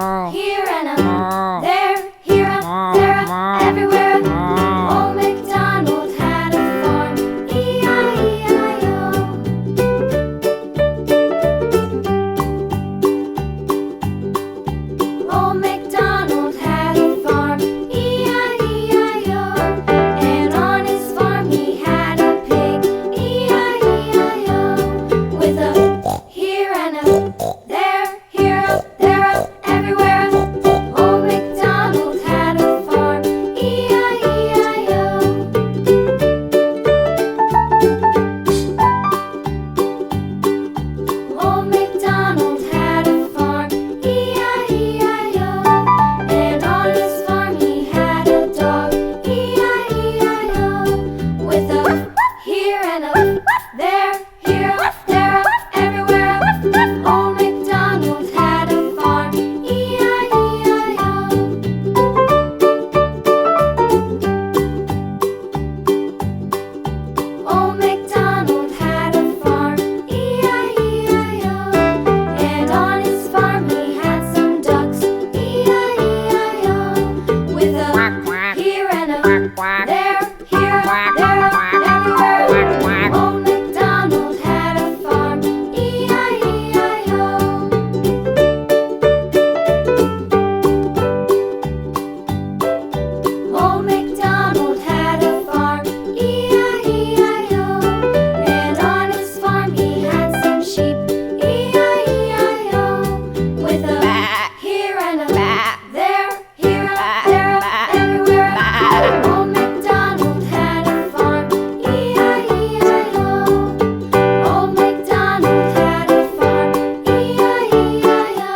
here and a there, here a there, a everywhere. Old MacDonald had a farm, E-I-E-I-O. Old MacDonald had a farm, E-I-E-I-O. And on his farm he had a pig, E-I-E-I-O. With a here and a there, here a there, a everywhere. Old MacDonald had a farm, E-I-E-I-O. Old MacDonald had a farm, E-I-E-I-O. And on his farm he had a dog, E-I-E-I-O. With a here and a there, here a there, a everywhere. Old MacDonald had a farm, E-I-E-I-O. Old MacDonald had a farm, E-I-E-I-O. And on his farm he had some ducks, E-I-E-I-O. With a here and a there, here a there, a everywhere. Old MacDonald had a farm, E-I-E-I-O. Old MacDonald had a farm, E-I-E-I-O. And on his farm he had some sheep, E-I-E-I-O. With a here and a there, here a there, a everywhere. Old MacDonald had a farm, E-I-E-I-O. Old MacDonald had a farm, E-I-E-I-O.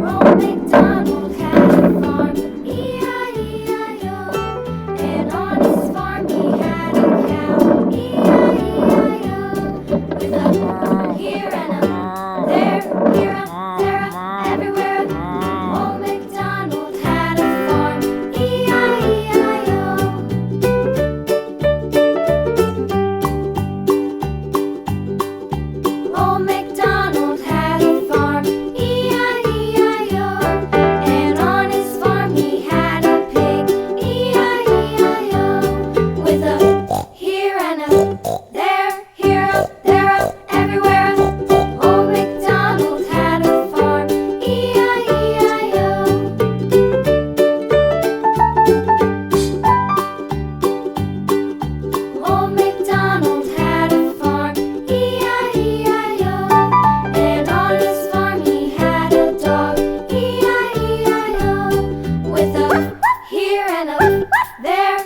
Old MacDonald had a farm, E-I-E-I-O. And on his farm he had a cow, E-I-E-I-O. With a here and a there, here a there, a everywhere. Old MacDonald had a farm, E-I-E-I-O. Old MacDonald had a farm, E-I-E-I-O. And on his farm he had a pig, E-I-E-I-O. With a here and a there, here a there, a everywhere. Old MacDonald had a farm, E-I-E-I-O. Old MacDonald had a farm, E-I-E-I-O. And on his farm he had a dog, E-I-E-I-O. With a here and a there,